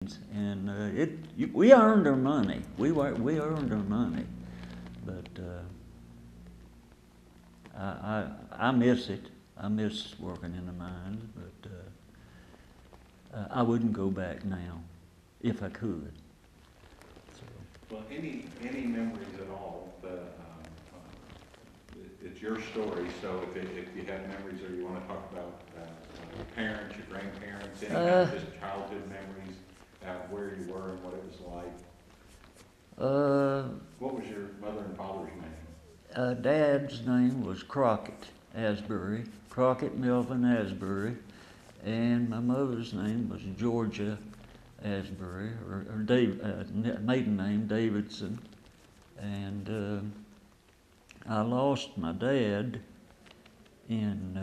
And we earned our money. We earned our money, but I miss it. I miss working in the mines, but I wouldn't go back now if I could. So. Well, any memories at all? It's your story, so if you have memories or you want to talk about your parents, your grandparents, any kind of just childhood memories, where you were and what it was like. What was your mother and father's name? Dad's name was Crocket, Asbury. Crocket Melvin Asbury. And my mother's name was Georgia Asbury, or maiden name Davidson. And I lost my dad in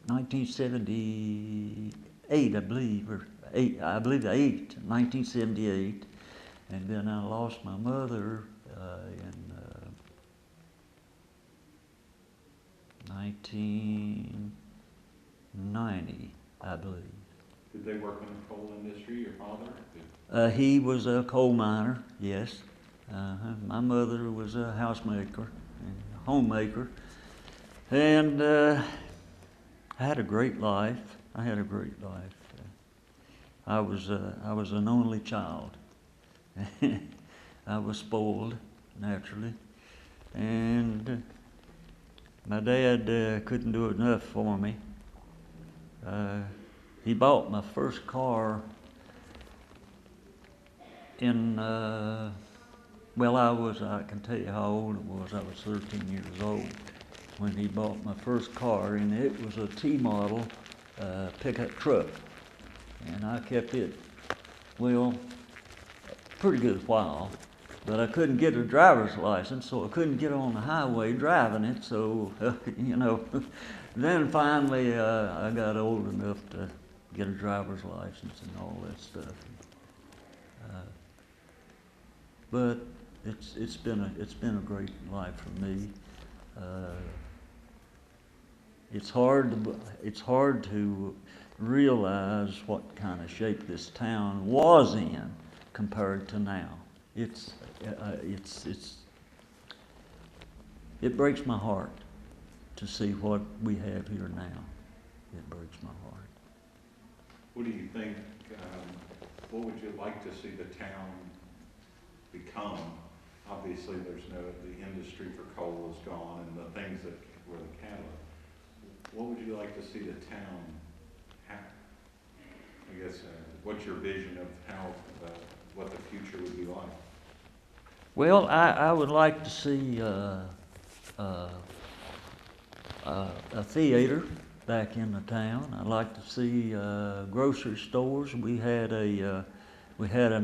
1978, I believe, or 1978. And then I lost my mother in 1990, I believe. Did they work in the coal industry, your father? He was a coal miner, yes. My mother was a housemaker and homemaker. And I had a great life. I had a great life. I was an only child. I was spoiled, naturally. And my dad couldn't do enough for me. He bought my first car in, well, I can tell you how old it was. I was 13 years old when he bought my first car, and it was a T-model pickup truck. And I kept it, well, a pretty good while, but I couldn't get a driver's license, so I couldn't get on the highway driving it, so, you know. Then finally I got old enough to get a driver's license and all that stuff. But it's been a great life for me. It's hard to realize what kind of shape this town was in compared to now. It breaks my heart to see what we have here now. It breaks my heart. What do you think? What would you like to see the town become? Obviously, the industry for coal is gone, and the things that were the catalyst. What would you like to see the town have? I guess, what's your vision of what the future would be like? Well, I would like to see a theater back in the town. I'd like to see grocery stores. We had an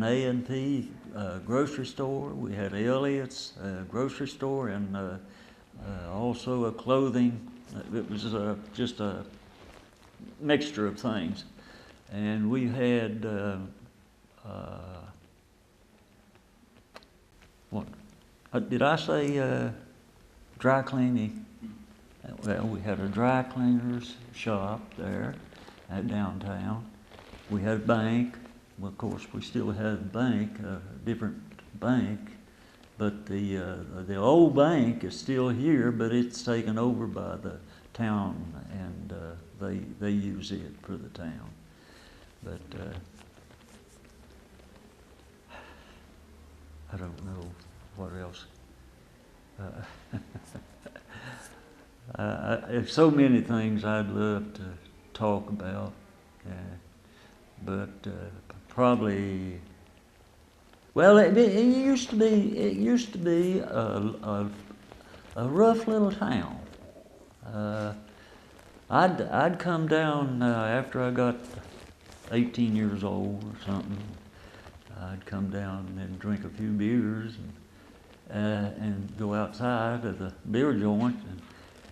A&P grocery store. We had Elliott's grocery store, and also a clothing. It was just a mixture of things. And we had what did I say? Dry cleaning. Well, we had a dry cleaner's shop there at downtown. We had a bank. Well, of course, we still have a bank, a different bank, but the old bank is still here, but it's taken over by the town, and they use it for the town. But I don't know what else. There's so many things I'd love to talk about, but probably. Well, it used to be a rough little town. I'd come down after I got 18 years old or something. I'd come down and drink a few beers and go outside to the beer joint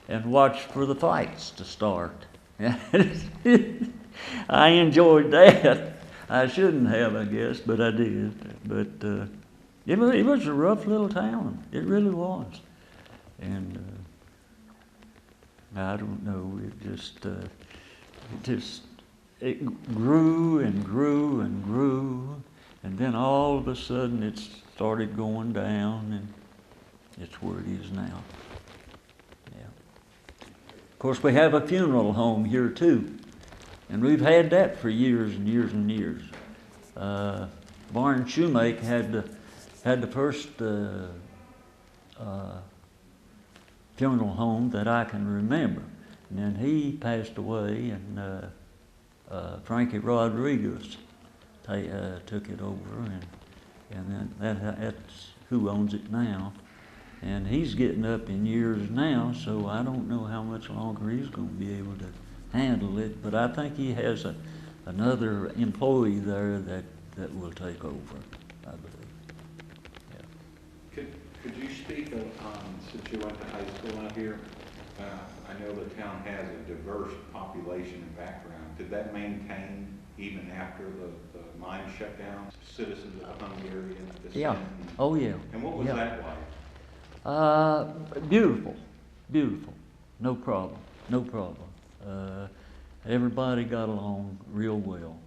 and watch for the fights to start. I enjoyed that. I shouldn't have, I guess, but I did. But it was a rough little town. It really was. And I don't know. It just it grew and grew and grew, and then all of a sudden it started going down, and it's where it is now. Yeah. Of course, we have a funeral home here too, and we've had that for years and years and years. Barn Shoemake had the first funeral home that I can remember, and then he passed away, and Frankie Rodriguez took it over, and then that's who owns it now. And he's getting up in years now, so I don't know how much longer he's going to be able to handle it. But I think he has another employee there that will take over, I believe. Yeah. Could you speak on, since you went to high school out here, I know the town has a diverse population and background. Did that maintain even after the mine shut down? Citizens of the Hungarian descent? Yeah. Oh, yeah. And what was that like? Beautiful, beautiful. No problem, no problem. Everybody got along real well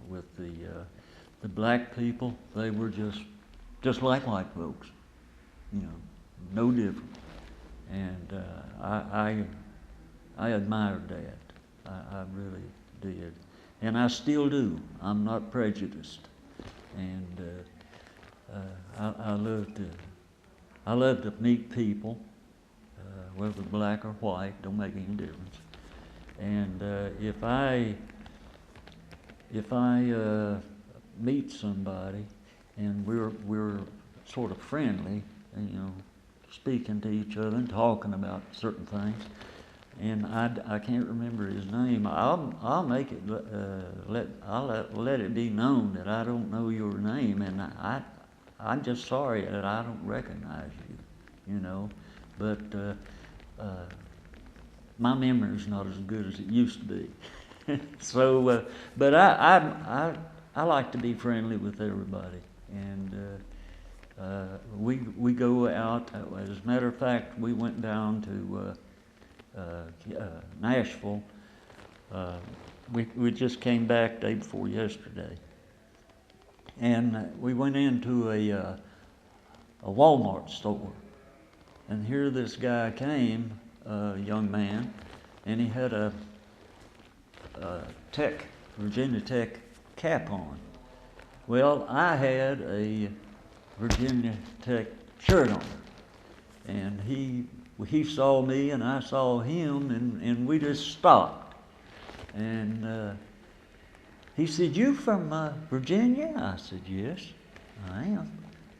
with the black people. They were just like white folks, you know, no different. And I admired that. I really did, and I still do. I'm not prejudiced, and I love to meet people, whether black or white, don't make any difference. And if I meet somebody and we're sort of friendly, you know, speaking to each other and talking about certain things, and I can't remember his name, I'll make it let it be known that I don't know your name, and I'm just sorry that I don't recognize you, you know. But my memory's not as good as it used to be. So, but I like to be friendly with everybody, and we go out. As a matter of fact, we went down to Nashville. We just came back day before yesterday. And we went into a Walmart store, and here this guy came, a young man, and he had a Virginia Tech cap on. Well, I had a Virginia Tech shirt on, and he saw me and I saw him, and we just stopped, and he said, "You from Virginia?" I said, "Yes, I am."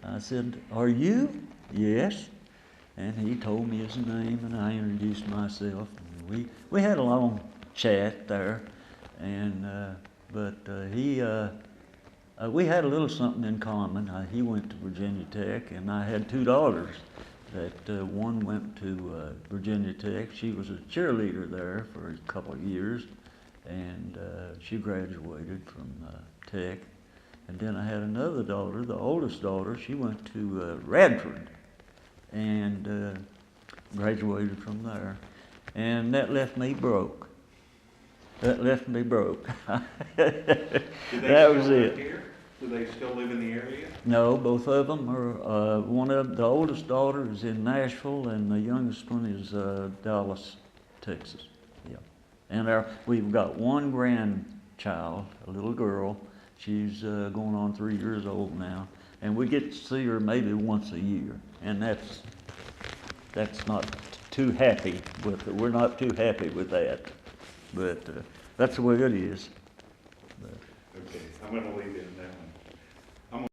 I said, "Are you?" "Yes." And he told me his name, and I introduced myself. And we had a long chat there, and we had a little something in common. He went to Virginia Tech, and I had two daughters. That one went to Virginia Tech. She was a cheerleader there for a couple of years. And she graduated from Tech. And then I had another daughter, the oldest daughter. She went to Radford and graduated from there. And that left me broke. That was it. Here? Do they still live in the area? No, both of them are. The oldest daughter is in Nashville, and the youngest one is Dallas, Texas. Yeah. And we've got one grandchild, a little girl. She's going on 3 years old now, and we get to see her maybe once a year, and that's not too happy with it. We're not too happy with that, but that's the way it is. Okay, I'm going to leave it in that one.